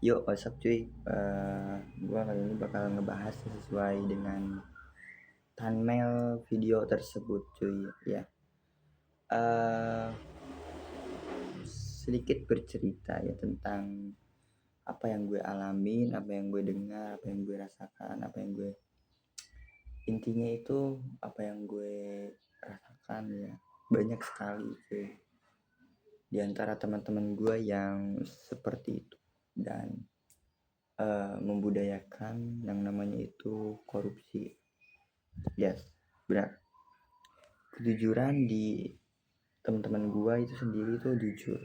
Yuk, what's up cuy? Gua kali ini bakal ngebahas sesuai dengan thumbnail video tersebut cuy ya. Eh Sedikit bercerita ya tentang apa yang gue alamin, apa yang gue dengar, apa yang gue rasakan, apa yang gue intinya itu apa yang gue rasakan ya. Banyak sekali cuy di antara teman-teman gue yang seperti itu dan membudayakan yang namanya itu korupsi. Yes, benar. Kejujuran di teman-teman gua itu sendiri tuh jujur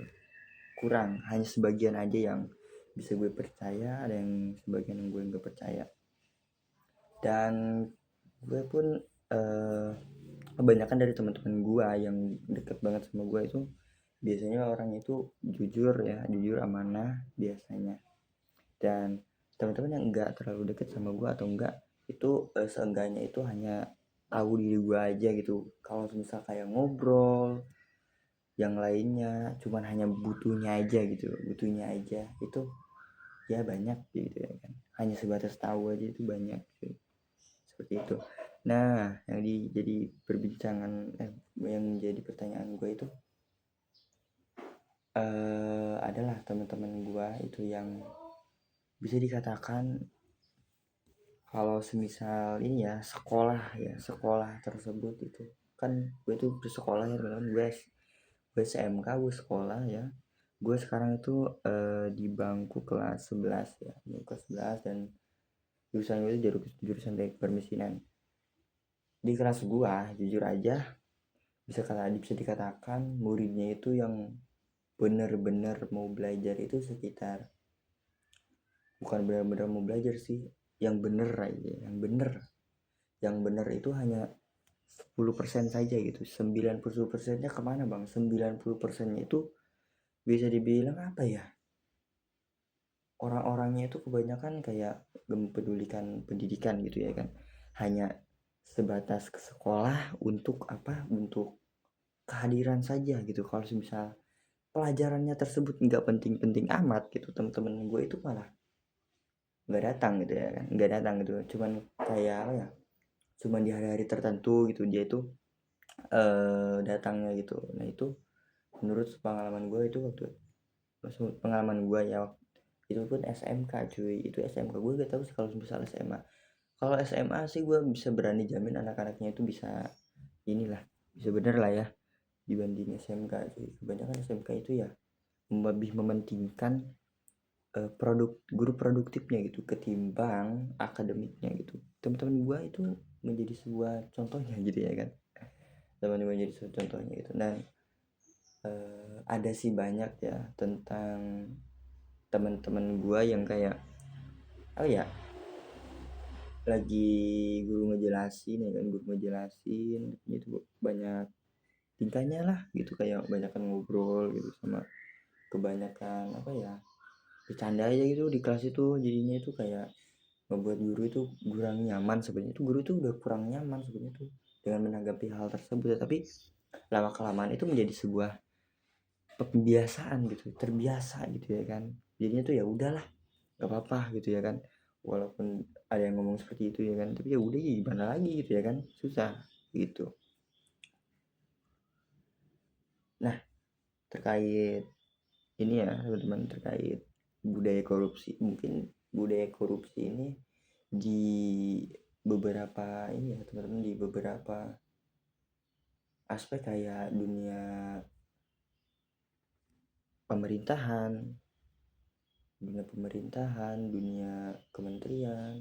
kurang, hanya sebagian aja yang bisa gue percaya, ada yang sebagian yang gue nggak percaya. Dan gue pun eh, kebanyakan dari teman-teman gua yang deket banget sama gua itu biasanya orang itu jujur ya, jujur amanah biasanya. Dan teman-teman yang enggak terlalu deket sama gua atau enggak itu seenggaknya itu hanya tahu diri gua aja gitu. Kalau misal kayak ngobrol yang lainnya cuman hanya butuhnya aja gitu, butuhnya aja itu ya banyak gitu ya kan, hanya sebatas tahu aja itu banyak gitu. Seperti itu. Nah, jadi perbincangan yang jadi pertanyaan gue itu adalah teman-teman gue itu yang bisa dikatakan kalau semisal ini ya sekolah tersebut itu kan gue tuh bersekolah ya teman-teman. Gue SMK, gue sekolah ya. Gue sekarang itu di bangku kelas 11 ya, bangku kelas 11, dan jurusan gue itu jurusan teknik permesinan. Di kelas gue jujur aja bisa dikatakan muridnya itu yang bener-bener mau belajar itu sekitar, bukan bener-bener mau belajar sih, yang bener aja, yang bener itu hanya 10% saja gitu. 90%-nya kemana bang? 90%-nya itu bisa dibilang apa ya, orang-orangnya itu kebanyakan kayak gak mempedulikan pendidikan gitu ya kan, hanya sebatas ke sekolah untuk apa, untuk kehadiran saja gitu. Kalau misal pelajarannya tersebut nggak penting-penting amat gitu, teman-teman gue itu malah nggak datang gitu ya kan, nggak datang gitu, cuman kayak apa ya, cuman di hari-hari tertentu gitu dia itu datangnya gitu. Nah itu menurut pengalaman gue itu waktu pengalaman gue ya, itu pun SMK cuy, itu SMK. Gue gak tahu sih kalau misal SMA. Kalau SMA sih gue bisa berani jamin anak-anaknya itu bisa inilah, bisa bener lah ya dibanding SMK cuy. Kebanyakan SMK itu ya lebih mementingkan produk guru produktifnya gitu ketimbang akademiknya gitu. Teman-teman gue itu menjadi sebuah contohnya gitu ya kan, teman-teman menjadi sebuah contohnya gitu. Dan ada sih banyak ya tentang teman-teman gue yang kayak oh ya, lagi guru ngejelasin ya kan, guru ngejelasin itu banyak tingkahnya lah gitu, kayak kebanyakan ngobrol gitu sama kebanyakan apa ya, bercanda aja gitu di kelas itu. Jadinya itu kayak membuat guru itu kurang nyaman sebenarnya. Itu guru itu udah kurang nyaman sebenarnya tuh dengan menanggapi hal tersebut, tapi lama kelamaan itu menjadi sebuah kebiasaan gitu, terbiasa gitu ya kan. Jadinya tuh ya udahlah, gak apa-apa gitu ya kan, walaupun ada yang ngomong seperti itu ya kan, tapi ya udah, ya gimana lagi gitu ya kan, susah gitu. Nah, terkait ini ya teman-teman, terkait budaya korupsi, mungkin budaya korupsi ini di beberapa ini ya teman-teman, di beberapa aspek kayak dunia pemerintahan, dunia kementerian,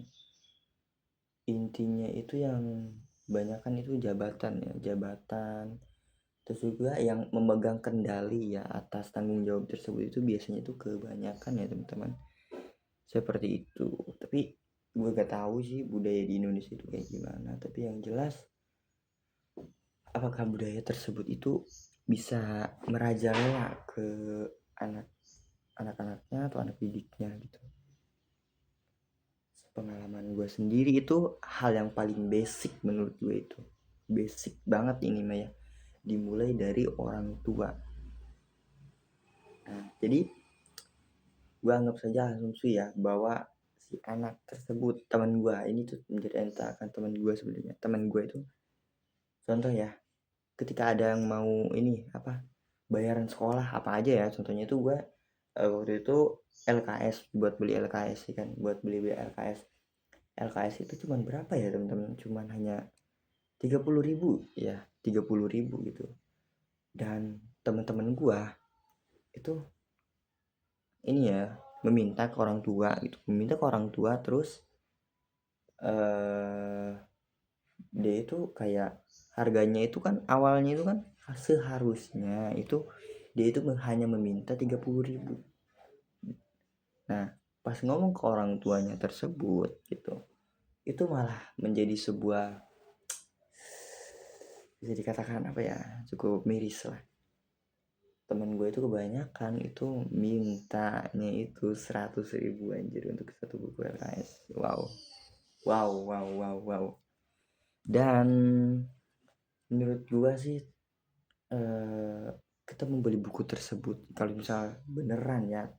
intinya itu yang kebanyakan itu jabatan ya, jabatan. Terus juga yang memegang kendali ya atas tanggung jawab tersebut itu biasanya itu kebanyakan ya teman-teman seperti itu. Tapi gue gak tahu sih budaya di Indonesia itu kayak gimana, tapi yang jelas apakah budaya tersebut itu bisa merajalela ke anak-anaknya atau anak didiknya gitu. Pengalaman gue sendiri itu hal yang paling basic menurut gue, itu basic banget ini mah ya, dimulai dari orang tua. Nah jadi gue anggap saja asumsi ya bahwa si anak tersebut teman gue ini tuh menceritakan teman gue sebenarnya. Teman gue itu contoh ya, ketika ada yang mau ini apa bayaran sekolah apa aja ya, contohnya itu gue waktu itu LKS, buat beli LKS sih kan, buat beli LKS. LKS itu cuman berapa ya teman-teman, cuman hanya 30.000 ya, 30.000 gitu. Dan teman-teman gue itu ini ya meminta ke orang tua gitu, meminta ke orang tua, terus dia itu kayak harganya itu kan awalnya itu kan seharusnya itu dia itu hanya meminta 30.000. Nah pas ngomong ke orang tuanya tersebut gitu, itu malah menjadi sebuah, bisa dikatakan apa ya, cukup miris lah. Temen gue itu kebanyakan itu mintanya itu 100.000 anjir untuk satu buku LKS. Wow. Dan menurut gue sih kita membeli buku tersebut, kalau misal beneran ya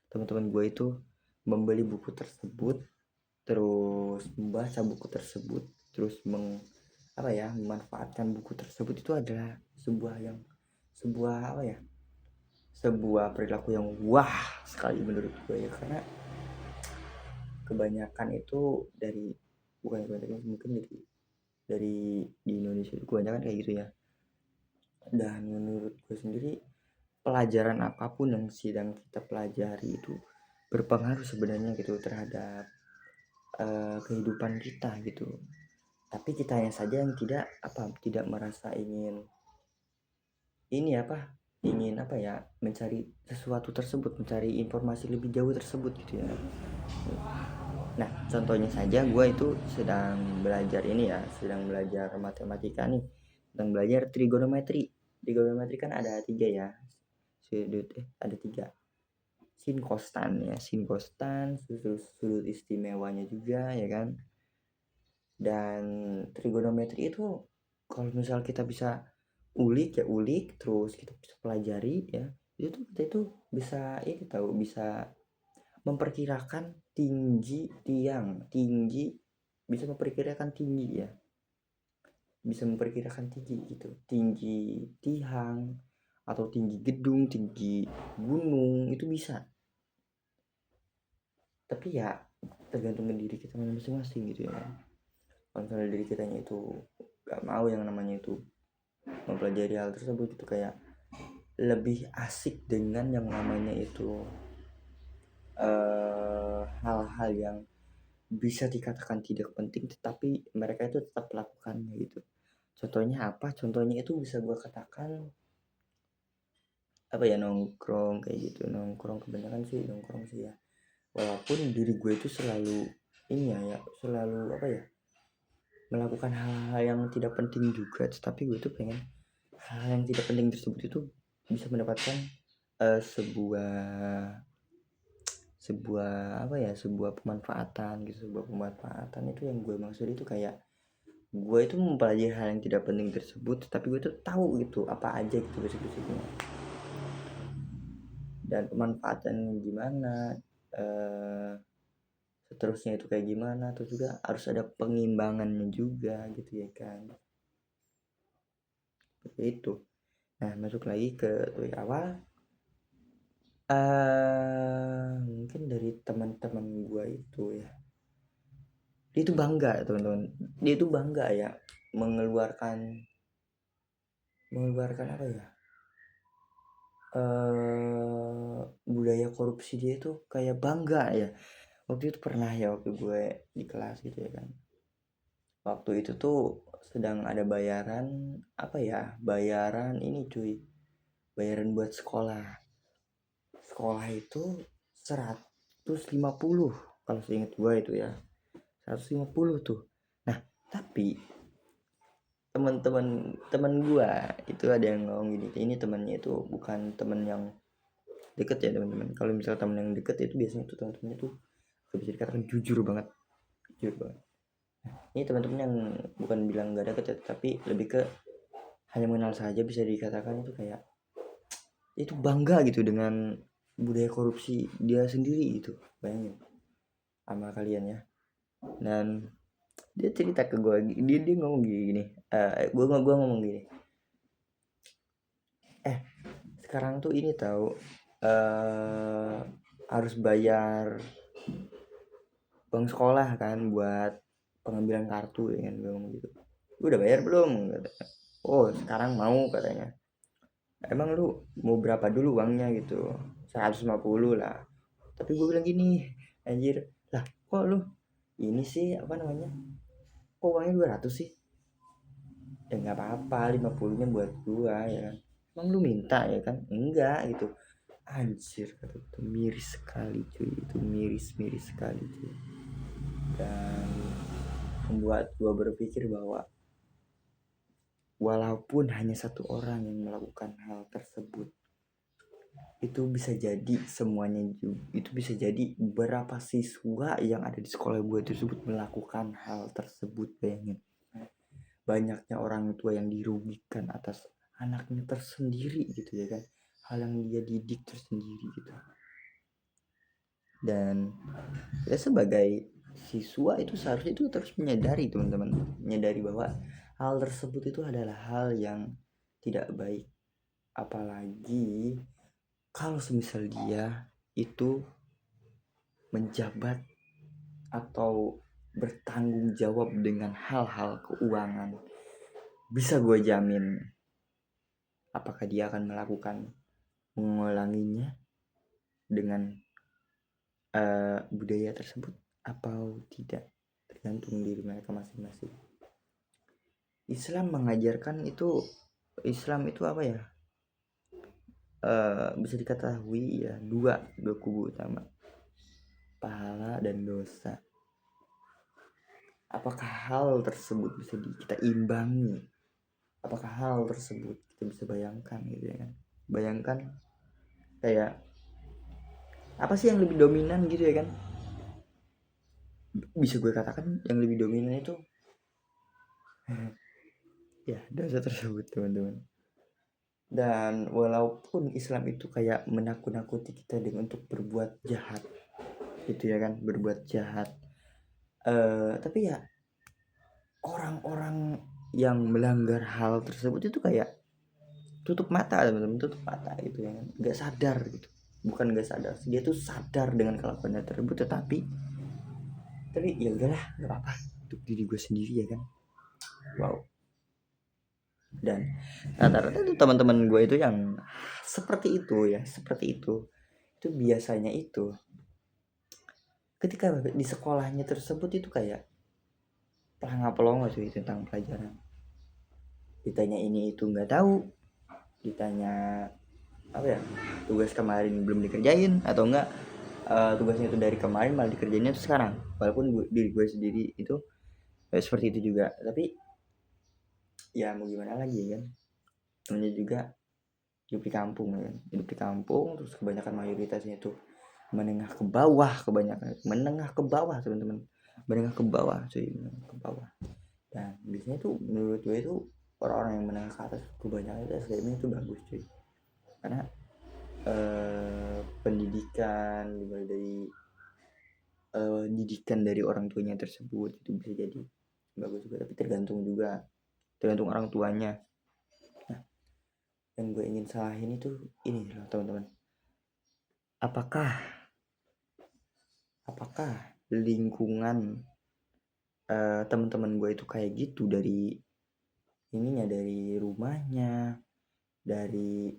teman-teman gue itu membeli buku tersebut, terus membaca buku tersebut, terus memanfaatkan buku tersebut, itu adalah sebuah apa ya, sebuah perilaku yang wah sekali menurut gue ya. Karena kebanyakan itu bukan kebanyakan, mungkin dari di Indonesia itu kebanyakan kayak gitu ya. Dan menurut gue sendiri pelajaran apapun yang sedang kita pelajari itu berpengaruh sebenarnya gitu terhadap kehidupan kita gitu. Tapi kitanya saja yang tidak merasa ingin mencari sesuatu tersebut, mencari informasi lebih jauh tersebut gitu ya. Nah contohnya saja gue itu sedang belajar matematika nih, sedang belajar trigonometri. Trigonometri kan ada 3 ya, ada 3, sin kostan, terus sudut istimewanya juga ya kan. Dan trigonometri itu kalau misal kita bisa ulik, terus kita bisa pelajari ya, kita itu bisa bisa memperkirakan bisa memperkirakan tinggi ya, bisa memperkirakan tinggi gitu, tinggi tiang atau tinggi gedung, tinggi gunung, itu bisa. Tapi ya tergantung diri kita masing-masing gitu ya. Kalau misalnya diri kitanya itu gak mau yang namanya itu mempelajari hal tersebut, itu kayak lebih asik dengan yang namanya itu hal-hal yang bisa dikatakan tidak penting tetapi mereka itu tetap melakukannya gitu. Contohnya apa? Contohnya itu bisa gue katakan nongkrong kayak gitu. Nongkrong kebanyakan sih nongkrong sih ya. Walaupun diri gue itu selalu melakukan hal-hal yang tidak penting juga, tetapi gue itu pengen hal yang tidak penting tersebut itu bisa mendapatkan sebuah pemanfaatan gitu. Sebuah pemanfaatan itu yang gue maksud itu kayak gue itu mempelajari hal yang tidak penting tersebut, tapi gue tuh tahu gitu apa aja gitu basic-basicnya dan pemanfaatannya gimana, seterusnya itu kayak gimana. Terus juga harus ada pengimbangannya juga gitu ya kan, seperti itu. Nah masuk lagi ke topik awal, mungkin dari teman-teman gue itu ya, dia itu bangga teman-teman, dia itu bangga ya mengeluarkan apa ya, budaya korupsi. Dia itu kayak bangga ya. Waktu itu pernah ya, waktu gue di kelas gitu ya kan, waktu itu tuh sedang ada bayaran ini cuy, bayaran buat sekolah itu 150 kalau seingat gue itu ya, 150 tuh. Nah tapi teman gue itu ada yang ngomong gini, ini temannya itu bukan teman yang deket ya teman-teman. Kalau misalnya teman yang deket itu biasanya tuh teman-temannya tuh bisa dikatakan jujur banget. Ini teman-teman yang bukan bilang gak deket ya, tapi lebih ke hanya mengenal saja, bisa dikatakan itu kayak itu bangga gitu dengan budaya korupsi dia sendiri itu, bayangin sama kalian ya. Dan dia cerita ke gue, dia ngomong gini, gue ngomong gini, sekarang tuh ini tahu harus bayar uang sekolah kan buat pengambilan kartu ya kan, gue ngomong gitu. Lu udah bayar belum? Oh sekarang mau katanya. Emang lu mau berapa dulu uangnya gitu? 150 lah. Tapi gue bilang gini, anjir, lah kok lu ini sih apa namanya? Kok uangnya 200 sih? Ya nggak apa-apa, 50-nya buat gua ya kan. Emang lu minta ya kan? Enggak gitu. Anjir, kata itu miris sekali cuy, itu miris sekali cuy. Dan membuat gua berpikir bahwa walaupun hanya satu orang yang melakukan hal tersebut, itu bisa jadi semuanya juga, itu bisa jadi beberapa siswa yang ada di sekolah gue tersebut melakukan hal tersebut. Bayangin, banyaknya orang tua yang dirugikan atas anaknya tersendiri gitu ya kan, hal yang dia didik tersendiri gitu. Dan ya sebagai siswa itu seharusnya itu terus menyadari, teman-teman, menyadari bahwa hal tersebut itu adalah hal yang tidak baik, apalagi kalau semisal dia itu menjabat atau bertanggung jawab dengan hal-hal keuangan. Bisa gue jamin apakah dia akan melakukan mengulanginya dengan budaya tersebut atau tidak, tergantung diri mereka masing-masing. Islam mengajarkan itu, Islam itu apa ya, bisa diketahui ya, dua kubu utama, pahala dan dosa. Apakah hal tersebut bisa kita imbangi? Apakah hal tersebut kita bisa bayangkan gitu ya kan? Bayangkan kayak apa sih yang lebih dominan gitu ya kan? Bisa gue katakan yang lebih dominan itu ya dosa tersebut, teman-teman. Dan walaupun Islam itu kayak menakut-nakuti kita dengan untuk berbuat jahat gitu ya kan, berbuat jahat, tapi ya orang-orang yang melanggar hal tersebut itu kayak tutup mata, teman-teman, tutup mata gitu ya kan, nggak sadar gitu. Bukan nggak sadar, dia tuh sadar dengan kelakuannya tersebut, tapi ya udahlah, nggak apa-apa untuk diri gue sendiri ya kan. Wow. Dan rata-rata itu teman-teman gue itu yang seperti itu ya, seperti itu biasanya itu ketika di sekolahnya tersebut itu kayak pelongo cuy tentang pelajaran. Ditanya ini itu nggak tahu, ditanya apa ya, tugas kemarin belum dikerjain atau enggak, tugasnya itu dari kemarin malah dikerjainnya itu sekarang. Walaupun diri gue sendiri itu seperti itu juga, tapi ya mau gimana lagi kan, namanya juga hidup di kampung ya kan? Hidup di kampung terus kebanyakan mayoritasnya itu menengah ke bawah, kebanyakan menengah ke bawah, teman-teman, menengah ke bawah cuy, menengah ke bawah. Dan biasanya tuh menurut gue itu orang-orang yang menengah ke atas kebanyakan itu SDM itu bagus cuy, karena pendidikan dimulai dari didikan dari orang tuanya tersebut itu bisa jadi bagus juga, tapi tergantung orang tuanya. Nah, yang gue ingin salahin itu ini loh teman-teman, apakah lingkungan teman-teman gue itu kayak gitu, dari ininya, dari rumahnya, dari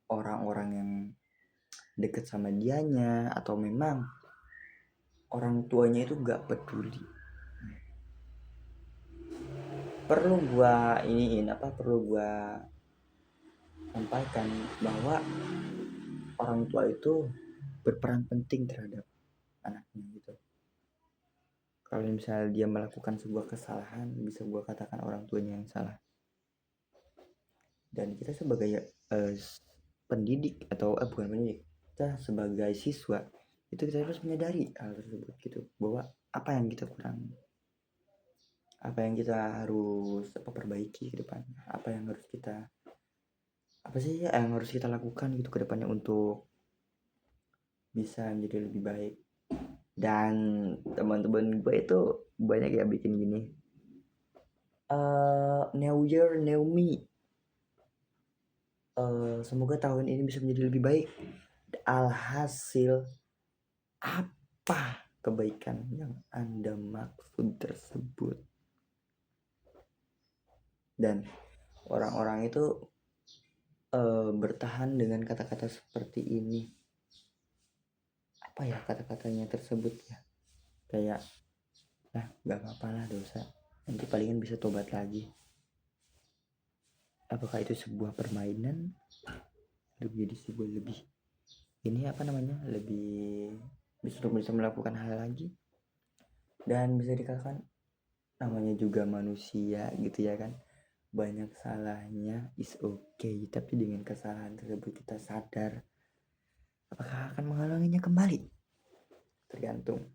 orang-orang yang deket sama dianya, atau memang orang tuanya itu gak peduli. Perlu gua sampaikan bahwa orang tua itu berperan penting terhadap anaknya gitu. Kalau misalnya dia melakukan sebuah kesalahan, bisa gua katakan orang tuanya yang salah. Dan kita sebagai pendidik atau bukan pendidik, kita sebagai siswa itu kita harus menyadari hal tersebut gitu, bahwa apa yang kita kurang, apa yang kita harus perbaiki ke depan, apa yang harus kita apa sih yang harus kita lakukan gitu ke depannya untuk bisa menjadi lebih baik. Dan teman-teman gue itu banyak ya bikin gini, new year new me, semoga tahun ini bisa menjadi lebih baik. Alhasil, apa kebaikan yang Anda maksud tersebut? Dan orang-orang itu bertahan dengan kata-kata seperti ini. Apa ya kata-katanya tersebut ya, kayak nah gak apa-apa lah dosa, nanti palingan bisa tobat lagi. Apakah itu sebuah permainan? Jadi sebuah lebih ini apa namanya, lebih bisa melakukan hal lagi. Dan bisa dikatakan namanya juga manusia gitu ya kan, banyak salahnya, is okay. Tapi dengan kesalahan tersebut kita sadar, apakah akan menghalanginya kembali? Tergantung.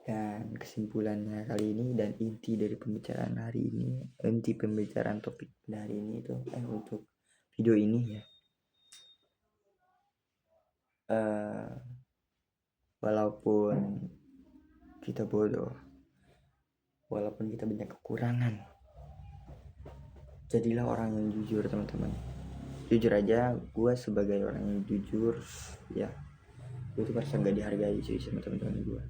Dan kesimpulannya kali ini dan inti dari pembicaraan hari ini, inti pembicaraan topik hari ini itu untuk video ini ya, walaupun kita bodoh, walaupun kita banyak kekurangan, jadilah orang yang jujur teman-teman. Jujur aja, gue sebagai orang yang jujur ya, gue tuh merasa gak dihargai cuy sama teman-teman gue.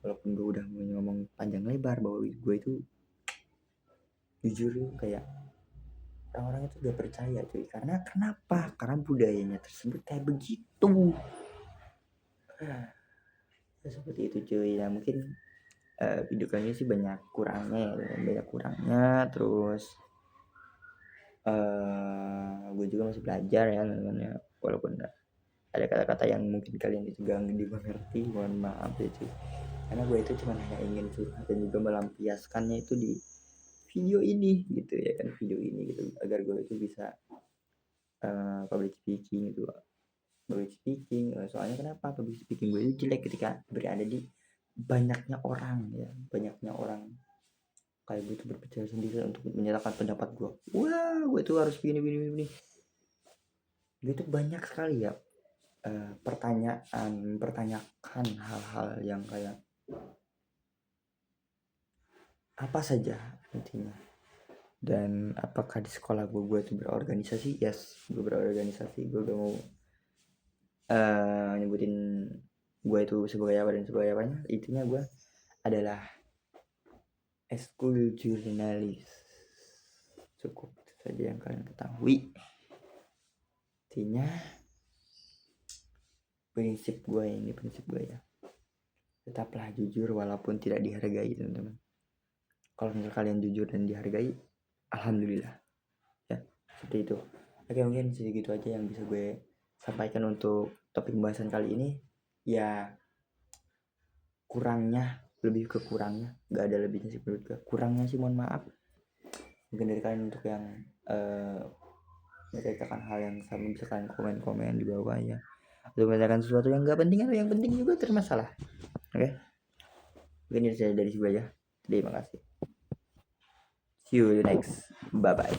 Walaupun gue udah ngomong panjang lebar bahwa gue itu jujur, kayak orang-orang itu gak percaya cuy. Karena kenapa? Karena budayanya tersebut kayak begitu. Seperti itu cuy. Ya mungkin video kali ini sih banyak kurangnya. Terus gue juga masih belajar ya teman-teman. Walaupun ada kata-kata yang mungkin kalian itu gak dimengerti, mohon maaf ya cuy. Karena gue itu cuma hanya ingin curhat dan juga melampiaskannya itu di video ini gitu ya kan, video ini gitu, agar gue itu bisa public speaking gitu. Soalnya kenapa public speaking gue itu jelek ketika berada di banyaknya orang ya, banyaknya orang kayak gue itu berbicara sendiri untuk menyatakan pendapat gue. Wah, gue itu harus begini. Gue itu banyak sekali ya mempertanyakan hal-hal yang kayak apa saja intinya. Dan apakah di sekolah gue itu berorganisasi? Yes, gue berorganisasi. Gue gak mau nyebutin gue itu sebagai apa dan sebagai apanya. Intinya gue adalah ekskul jurnalis. Cukup itu saja yang kalian ketahui. Intinya prinsip gue ya, tetaplah jujur walaupun tidak dihargai teman-teman. Kalau misalnya kalian jujur dan dihargai, alhamdulillah ya, seperti itu. Oke, mungkin segitu aja yang bisa gue sampaikan untuk topik pembahasan kali ini ya. Lebih ke kurangnya, nggak ada lebihnya sih menurut gue. Kurangnya sih mohon maaf mungkin dari kalian. Untuk yang menceritakan hal yang sama bisa kalian komen di bawah ya, atau menceritakan sesuatu yang nggak penting atau yang penting juga termasalah. Oke, mungkin itu saja dari gue ya. Terima kasih, see you next, bye bye.